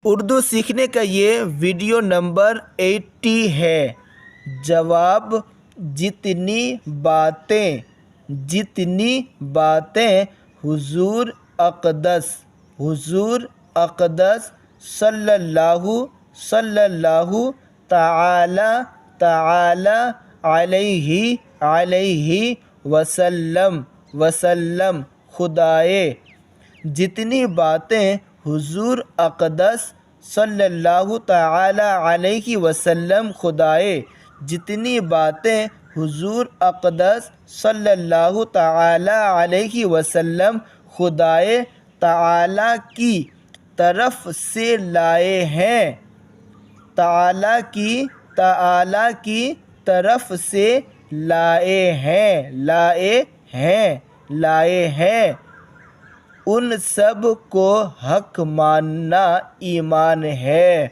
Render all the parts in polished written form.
اردو سیکھنے کا یہ ویڈیو نمبر 80 ہے۔ جواب: جتنی باتیں حضور اقدس صلی اللہ تعالی علیہ وسلم خدائے جتنی باتیں حضور اقدس صلی اللہ تعالی علیہ وسلم خدائے جتنی باتیں حضور اقدس صلی اللہ تعالی علیہ وسلم خدائے تعالی کی طرف سے لائے ہیں تعالی کی طرف سے لائے ہیں ان سب کو حق ماننا ایمان ہے۔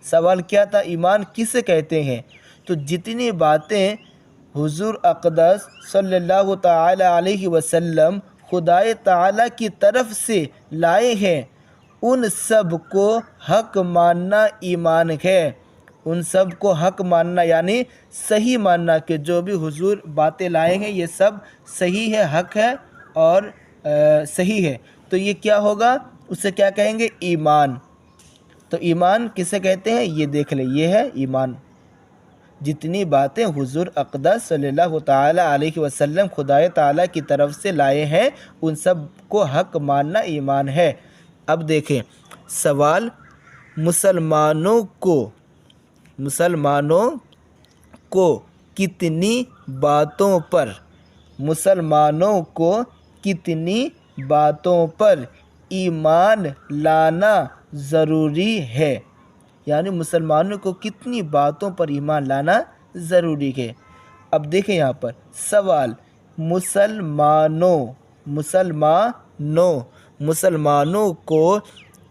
سوال کیا تھا؟ ایمان کسے کہتے ہیں؟ تو جتنی باتیں حضور اقدس صلی اللہ تعالی علیہ وسلم خدائے تعالی کی طرف سے لائے ہیں ان سب کو حق ماننا ایمان ہے۔ ان سب کو حق ماننا یعنی صحیح ماننا کہ جو بھی حضور باتیں لائے ہیں یہ سب صحیح ہے، حق ہے اور صحیح ہے، تو یہ کیا ہوگا؟ اسے کیا کہیں گے؟ ایمان۔ تو ایمان کسے کہتے ہیں؟ یہ دیکھ لیں، یہ ہے ایمان۔ جتنی باتیں حضور اقدس صلی اللہ تعالی علیہ وسلم خدائے تعالی کی طرف سے لائے ہیں ان سب کو حق ماننا ایمان ہے۔ اب دیکھیں سوال: مسلمانوں کو کتنی باتوں پر ایمان لانا ضروری ہے؟ یعنی مسلمانوں کو کتنی باتوں پر ایمان لانا ضروری ہے؟ اب دیکھیں یہاں پر سوال: مسلمانوں کو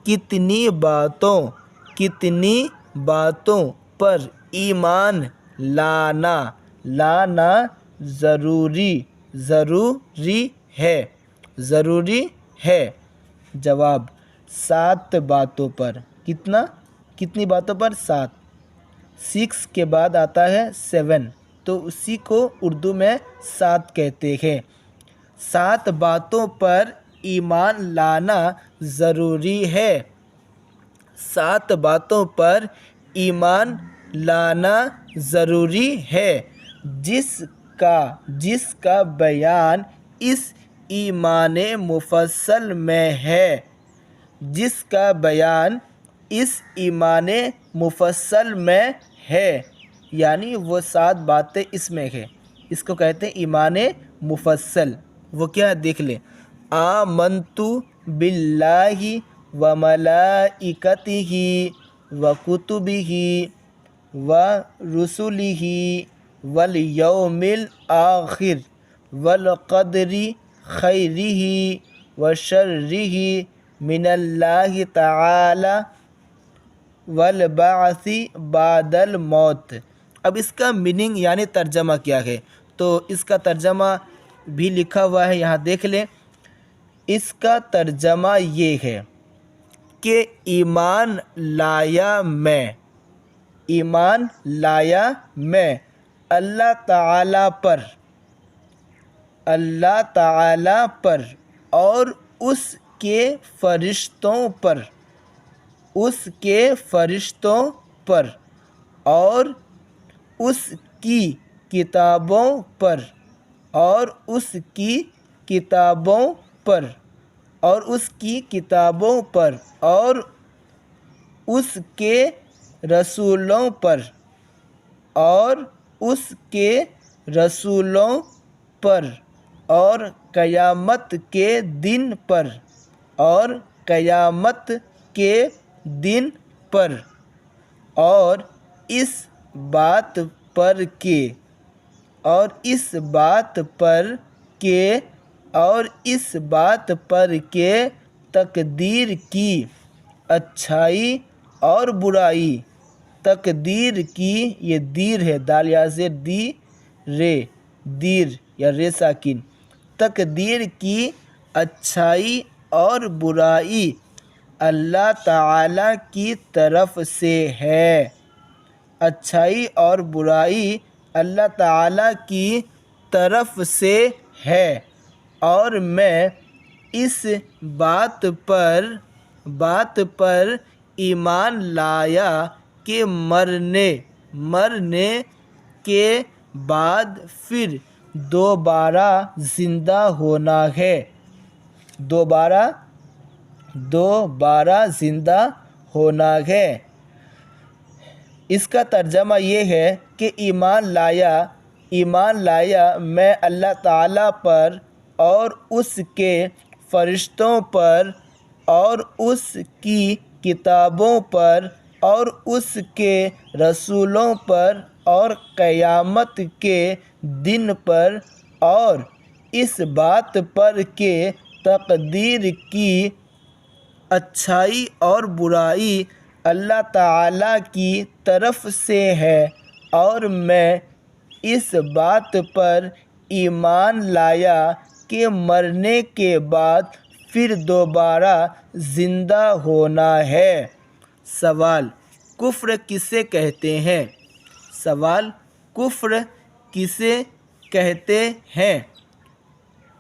کتنی باتوں پر ایمان لانا ضروری ہے؟ جواب: 7 باتوں پر۔ کتنی باتوں پر؟ 7۔ 6 کے بعد آتا ہے 7، تو اسی کو اردو میں 7 کہتے ہیں۔ 7 باتوں پر ایمان لانا ضروری ہے۔ 7 باتوں پر ایمان لانا ضروری ہے جس کا بیان اس ایمان مفصل میں ہے۔ یعنی وہ 7 باتیں اس میں ہیں، اس کو کہتے ہیں ایمان مفصل۔ وہ کیا ہے دیکھ لیں: آمنت باللہ وملائکتہ وکتبہ ورسلہ والیوم الآخر والقدر خیرہ وشرہ من اللہ تعالی والبعث بعد الموت۔ اب اس کا میننگ یعنی ترجمہ کیا ہے؟ تو اس کا ترجمہ بھی لکھا ہوا ہے، یہاں دیکھ لیں۔ اس کا ترجمہ یہ ہے کہ ایمان لایا میں اللہ تعالی پر اور اس کے فرشتوں پر اور اس کی کتابوں پر اور اس کے رسولوں پر اور قیامت کے دن پر اور اس بات پر کہ تقدیر کی اچھائی اور برائی، تقدیر کی، یہ دیر ہے، دال یا زیر دی رے، دیر یا رے ساکن، تقدیر کی اچھائی اور برائی اللہ تعالیٰ کی طرف سے ہے۔ اچھائی اور برائی اللہ تعالیٰ کی طرف سے ہے، اور میں اس بات پر ایمان لایا کہ مرنے کے بعد پھر دوبارہ زندہ ہونا ہے۔ دوبارہ زندہ ہونا ہے۔ اس کا ترجمہ یہ ہے کہ ایمان لایا میں اللہ تعالیٰ پر اور اس کے فرشتوں پر اور اس کی کتابوں پر اور اس کے رسولوں پر اور قیامت کے دن پر، اور اس بات پر کہ تقدیر کی اچھائی اور برائی اللہ تعالیٰ کی طرف سے ہے، اور میں اس بات پر ایمان لایا کہ مرنے کے بعد پھر دوبارہ زندہ ہونا ہے۔ سوال: کفر کسے کہتے ہیں؟ سوال: کفر کسے کہتے ہیں؟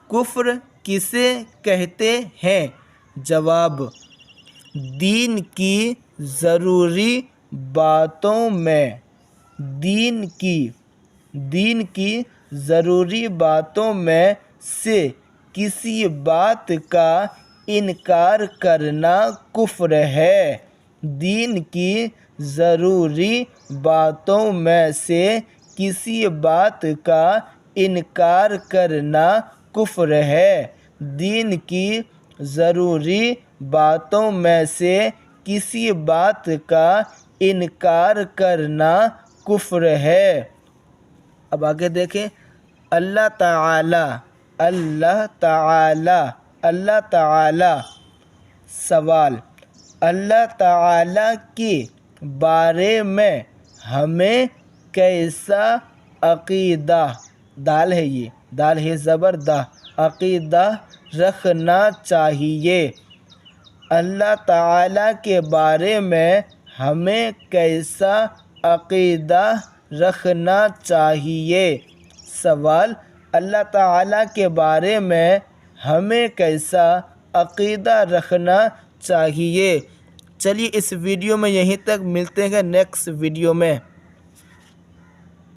کفر کسے کہتے ہیں؟ جواب: دین کی ضروری باتوں میں ضروری باتوں میں سے کسی بات کا انکار کرنا کفر ہے۔ دین کی ضروری باتوں میں سے کسی بات کا انکار کرنا کفر ہے۔ دین کی ضروری باتوں میں سے کسی بات کا انکار کرنا کفر ہے۔ اب آگے دیکھیں، اللہ تعالی۔ سوال: اللہ تعالیٰ کے بارے میں ہمیں کیسا عقیدہ دال ہے زبر دہ عقیدہ رکھنا چاہیے؟ اللہ تعالیٰ کے بارے میں ہمیں کیسا عقیدہ رکھنا چاہیے؟ سوال: اللہ تعالیٰ کے بارے میں ہمیں کیسا عقیدہ رکھنا چاہیے؟ چلیے اس ویڈیو میں یہیں تک، ملتے ہیں نیکسٹ ویڈیو میں۔